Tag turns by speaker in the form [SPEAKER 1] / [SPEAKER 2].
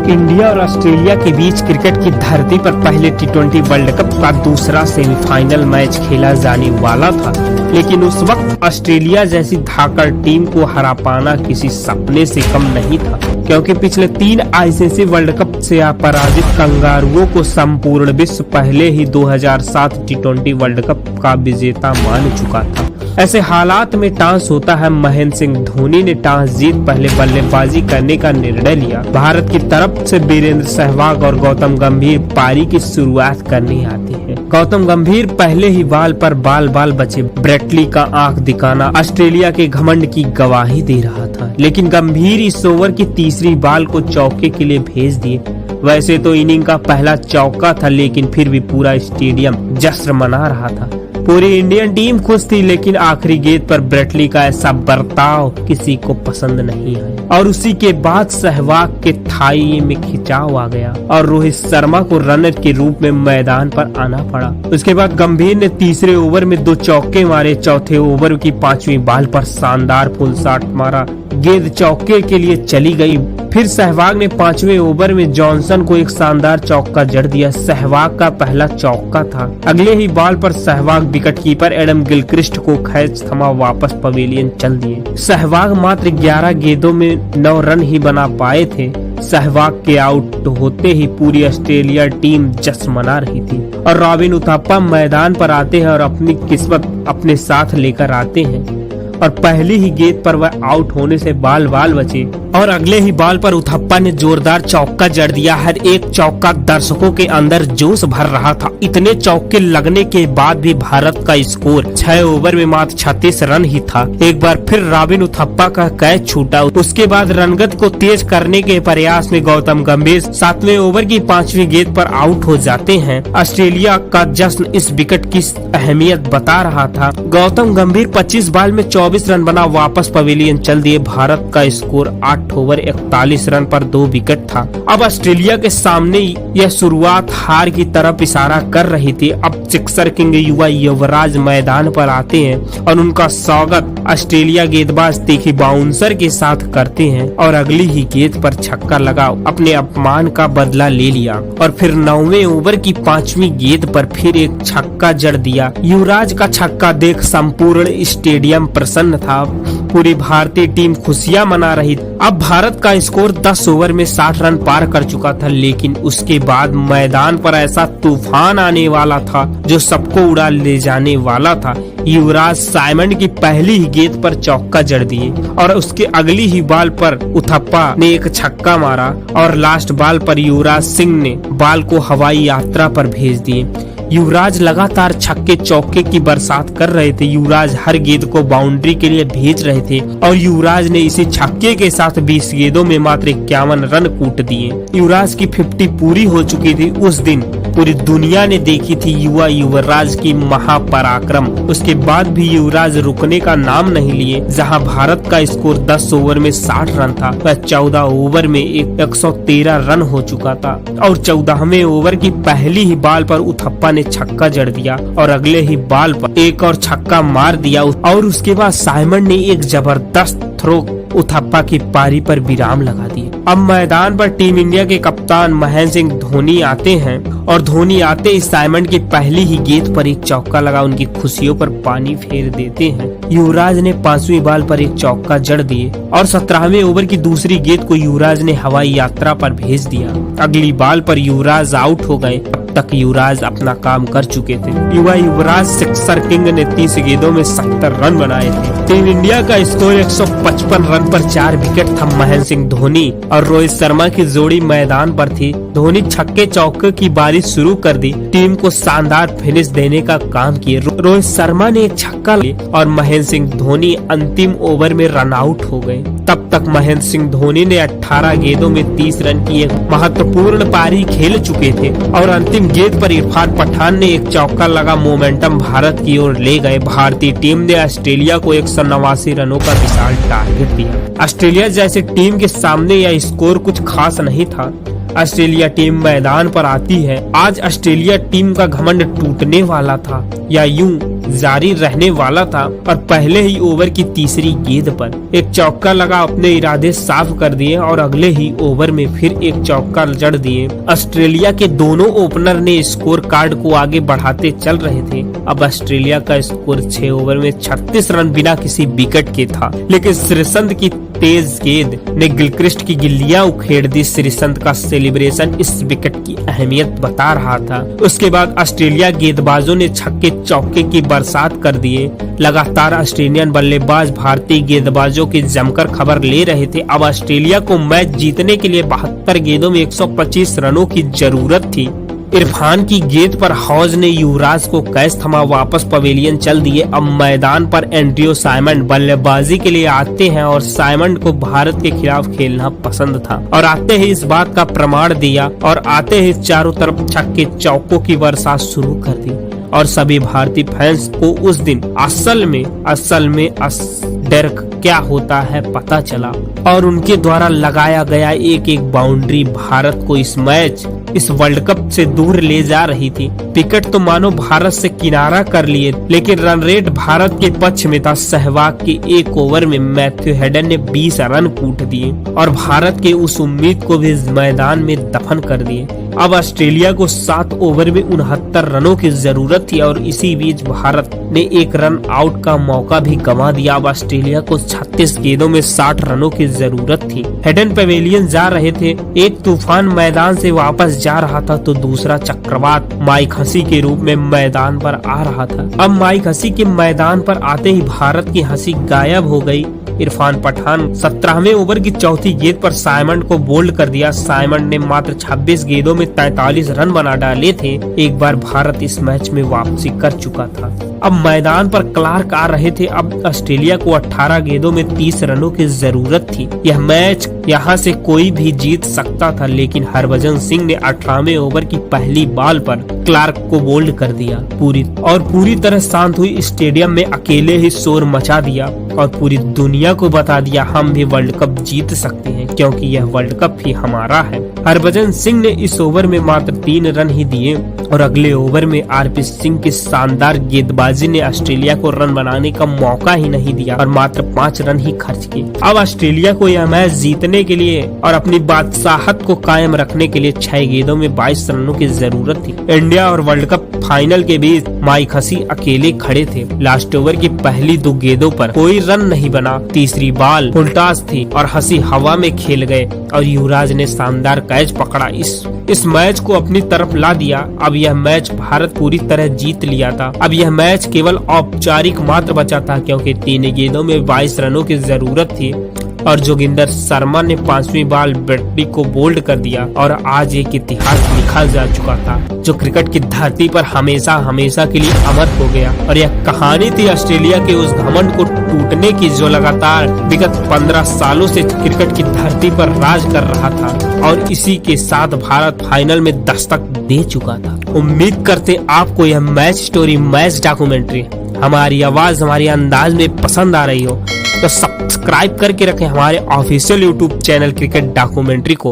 [SPEAKER 1] India और Australia के बीच cricket की धरती पर पहले टी20 वर्ल्ड कप का दूसरा सेमीफाइनल मैच खेला जाने वाला था, लेकिन उस वक्त ऑस्ट्रेलिया जैसी धाकड़ टीम को हरा पाना किसी सपने से कम नहीं था, क्योंकि पिछले 3 आईसीसी वर्ल्ड कप से अपराजित कंगारुओं को संपूर्ण विश्व पहले ही 2007 टी20 वर्ल्ड कप का विजेता मान चुका था। ऐसे हालात में टॉस होता है। महेंद्र सिंह धोनी ने टॉस जीत पहले बल्लेबाजी करने का निर्णय लिया। भारत की तरफ से वीरेंद्र सहवाग और गौतम गंभीर पारी की शुरुआत करने आते हैं। गौतम गंभीर पहले ही बाल पर बाल बचे ब्रेटली का आंख दिखाना ऑस्ट्रेलिया के घमंड की गवाही दे रहा था, लेकिन गंभीर इस ओवर की तीसरी बाल को चौके के लिए भेज दिए। वैसे तो इनिंग का पहला चौका था, लेकिन फिर भी पूरा स्टेडियम जश्न मना रहा था। पूरी इंडियन टीम खुश थी, लेकिन आखिरी गेंद पर ब्रेटली का ऐसा बर्ताव किसी को पसंद नहीं आया और उसी के बाद सहवाग के थाई में खिंचाव आ गया और रोहित शर्मा को रनर के रूप में मैदान पर आना पड़ा। उसके बाद गंभीर ने तीसरे ओवर में 2 चौके मारे। चौथे ओवर की 5वीं बाल पर शानदार फुल शॉट मारा, गेंद चौके के लिए चली गई। फिर सहवाग ने 5वें ओवर में जॉनसन को एक शानदार चौका जड़ दिया। सहवाग का पहला चौका था। अगले ही बॉल पर सहवाग विकेटकीपर एडम गिलक्रिस्ट को खैच थमा वापस पवेलियन चल दिए। सहवाग मात्र 11 गेंदों में 9 रन ही बना पाए थे। सहवाग के आउट होते ही पूरी ऑस्ट्रेलिया टीम जश्न मना रही थी और रॉबिन उथप्पा मैदान पर आते हैं और अपनी किस्मत अपने साथ लेकर आते हैं और पहली ही गेंद पर वह आउट होने से बाल बचे और अगले ही बॉल पर उथप्पा ने जोरदार चौका जड़ दिया। हर एक चौका दर्शकों के अंदर जोश भर रहा था। इतने चौके लगने के बाद भी भारत का स्कोर 6 ओवर में मात्र 36 रन ही था। एक बार फिर रॉबिन उथप्पा का कैच छूटा। उसके बाद रनगत को तेज करने के प्रयास में गौतम गंभीर 7वें ओवर की 5वीं गेंद पर आउट हो जाते हैं। ऑस्ट्रेलिया का जश्न इस विकेट की अहमियत बता रहा था। गौतम गंभीर 25 बॉल में 24 रन बना वापस पवेलियन चल दिए। भारत का स्कोर 8 ओवर 41 रन पर 2 विकेट था। अब ऑस्ट्रेलिया के सामने यह शुरुआत हार की तरफ इशारा कर रही थी। अब सिक्सर किंग युवा युवराज मैदान पर आते हैं और उनका स्वागत ऑस्ट्रेलिया गेंदबाज तीखी बाउंसर के साथ करते हैं और अगली ही गेंद पर छक्का लगा अपने अपमान का बदला ले लिया और फिर 9वें ओवर की 5वीं गेंद पर फिर एक छक्का जड़ दिया। युवराज का छक्का देख संपूर्ण स्टेडियम प्रसन्न था। पूरी भारतीय टीम खुशियां मना रही। अब भारत का स्कोर 10 ओवर में 60 रन पार कर चुका था, लेकिन उसके बाद मैदान पर ऐसा तूफान आने वाला था जो सबको उड़ा ले जाने वाला था। युवराज साइमंड की पहली ही गेंद पर चौका जड़ दिए और उसके अगली ही बॉल पर उथप्पा ने एक छक्का मारा और लास्ट बॉल पर युवराज सिंह ने बॉल को हवाई यात्रा पर भेज दिए। युवराज लगातार छक्के चौके की बरसात कर रहे थे। युवराज हर गेंद को बाउंड्री के लिए भेज रहे थे और युवराज ने इसी छक्के के साथ 20 गेंदों में मात्र 51 रन कूट दिए। युवराज की 50 पूरी हो चुकी थी। उस दिन पूरी दुनिया ने देखी थी युवा युवराज की महापराक्रम। उसके बाद भी युवराज रुकने का नाम नहीं लिए। जहां भारत का स्कोर 10 ओवर में 60 रन था, वह 14 ओवर में 113 रन हो चुका था और 14वें ओवर की पहली ही बॉल पर उथप्पा ने छक्का जड़ दिया और अगले ही बॉल पर एक और छक्का मार दिया और उसके बाद साइमंड ने एक जबरदस्त थ्रो उथप्पा की पारी पर विराम लगा दिया। अब मैदान पर टीम इंडिया के कप्तान महेंद्र सिंह धोनी आते हैं और धोनी आते ही साइमंड की पहली ही गेंद पर एक चौका लगा उनकी खुशियों पर पानी फेर देते हैं। युवराज ने 5वीं बॉल पर एक चौका जड़ दिए और 17वें ओवर की दूसरी गेंद को युवराज ने हवाई यात्रा पर भेज दिया। अगली बॉल पर युवराज आउट हो गए। तक युवराज अपना काम कर चुके थे। युवा युवराज सिक्सर किंग ने 30 गेंदों में 70 रन बनाए थे। टीम इंडिया का स्कोर 155 रन पर 4 विकेट था। महेंद्र सिंह धोनी और रोहित शर्मा की जोड़ी मैदान पर थी। धोनी छक्के चौके की बारिश शुरू कर दी। टीम को शानदार फिनिश देने का काम किए। रोहित शर्मा ने एक छक्का लिया और महेंद्र सिंह धोनी अंतिम ओवर में रन आउट हो गए। तब तक महेंद्र सिंह धोनी ने 18 गेंदों में 30 रन की एक महत्वपूर्ण पारी खेल चुके थे और अंतिम गेंद पर इरफान पठान ने एक चौका लगा मोमेंटम भारत की ओर ले गए। भारतीय टीम ने ऑस्ट्रेलिया को 189 रनों का विशाल टारगेट दिया। ऑस्ट्रेलिया जैसे टीम के सामने यह स्कोर कुछ खास नहीं था। ऑस्ट्रेलिया टीम मैदान पर आती है। आज ऑस्ट्रेलिया टीम का घमंड टूटने वाला था या यूं जारी रहने वाला था और पहले ही ओवर की तीसरी गेंद पर एक चौका लगा अपने इरादे साफ कर दिए और अगले ही ओवर में फिर एक चौका जड़ दिए। ऑस्ट्रेलिया के दोनों ओपनर ने स्कोर कार्ड को आगे बढ़ाते चल रहे थे। अब ऑस्ट्रेलिया का स्कोर 6 ओवर में 36 रन बिना किसी विकेट के था, लेकिन श्रीसंत की तेज गेंद ने गिलक्रिस्ट की गिल्लियां उखेड़ दी। श्रीसंत का सेलिब्रेशन इस विकेट की अहमियत बता रहा था। उसके बाद ऑस्ट्रेलिया गेंदबाजों ने छक्के चौके की बरसात कर दिए। लगातार ऑस्ट्रेलियन बल्लेबाज भारतीय गेंदबाजों की जमकर खबर ले रहे थे। अब ऑस्ट्रेलिया को मैच जीतने के लिए 72 गेंदों में 125 रनों की जरूरत थी। इरफान की गेंद पर हौज ने युवराज को कैच थमा वापस पवेलियन चल दिए। अब मैदान पर एंड्रयू साइमंड बल्लेबाजी के लिए आते हैं और साइमंड को भारत के खिलाफ खेलना पसंद था और आते ही इस बात का प्रमाण दिया और आते ही चारों तरफ छक्के चौकों की बरसात शुरू कर दी और सभी भारतीय फैंस को उस दिन असल में डर क्या होता है पता चला और उनके द्वारा लगाया गया एक एक बाउंड्री भारत को इस वर्ल्ड कप से दूर ले जा रही थी। विकेट तो मानो भारत से किनारा कर लिए, लेकिन रन रेट भारत के पक्ष में था। सहवाग के एक ओवर में मैथ्यू हेडन ने 20 रन कूट दिए और भारत के उस उम्मीद को भी मैदान में दफन कर दिए। अब ऑस्ट्रेलिया को 7 ओवर में 69 रनों की जरूरत थी और इसी बीच भारत ने एक रन आउट का मौका भी गंवा दिया। अब ऑस्ट्रेलिया को 36 गेंदों में 60 रनों की जरूरत थी। हेडन पवेलियन जा रहे थे। एक तूफान मैदान से वापस जा रहा था तो दूसरा चक्रवात माइक हसी के रूप में मैदान पर आ रहा था। अब माइक हसी के मैदान पर आते ही भारत की हंसी गायब हो गई। इरफान पठान 17वें ओवर की चौथी गेंद पर साइमंड को बोल्ड कर दिया। साइमंड ने मात्र 26 गेंदों में 43 रन बना डाले थे। एक बार भारत इस मैच में वापसी कर चुका था। अब मैदान पर क्लार्क आ रहे थे। अब ऑस्ट्रेलिया को 18 गेंदों में 30 रनों की जरूरत थी। यह मैच यहाँ से कोई भी जीत सकता था, लेकिन हरभजन सिंह ने 18वें ओवर की पहली बॉल पर क्लार्क को बोल्ड कर दिया। पूरी तरह शांत हुई स्टेडियम में अकेले ही शोर मचा दिया और पूरी दुनिया को बता दिया हम भी वर्ल्ड कप जीत सकते हैं, क्योंकि यह वर्ल्ड कप ही हमारा है। हरभजन सिंह ने इस ओवर में मात्र 3 रन ही दिए और अगले ओवर में आरपी सिंह की शानदार गेंदबाजी ने ऑस्ट्रेलिया को रन बनाने का मौका ही नहीं दिया और मात्र 5 रन ही खर्च किए। अब ऑस्ट्रेलिया को यह मैच जीतने के लिए और अपनी बादशाहत को कायम रखने के लिए 6 गेंदों में 22 रनों की जरूरत थी। इंडिया और वर्ल्ड कप फाइनल के बीच माइक हसी अकेले खड़े थे। लास्ट ओवर की पहली 2 गेंदों पर कोई रन नहीं बना। तीसरी बॉल फुलटॉस थी और हसी हवा में खेल गए और युवराज ने शानदार कैच पकड़ा। इस मैच को अपनी तरफ ला दिया। अब यह मैच भारत पूरी तरह जीत लिया था। अब यह मैच केवल औपचारिक मात्र बचा था, क्योंकि 3 गेंदों में 22 रनों की जरूरत थी और जोगिंदर शर्मा ने 5वीं बॉल बैटरी को बोल्ड कर दिया और आज एक इतिहास लिखा जा चुका था जो क्रिकेट की धरती पर हमेशा के लिए अमर हो गया। और यह कहानी थी ऑस्ट्रेलिया के उस घमंड को टूटने की जो लगातार विगत 15 सालों से क्रिकेट की धरती पर राज कर रहा था और इसी के साथ भारत फाइनल में दस्तक दे चुका था। उम्मीद करते आपको यह मैच स्टोरी, मैच डॉक्यूमेंट्री हमारी आवाज, हमारी अंदाज में पसंद आ रही हो तो सब्सक्राइब करके रखें हमारे official YouTube channel cricket documentary को।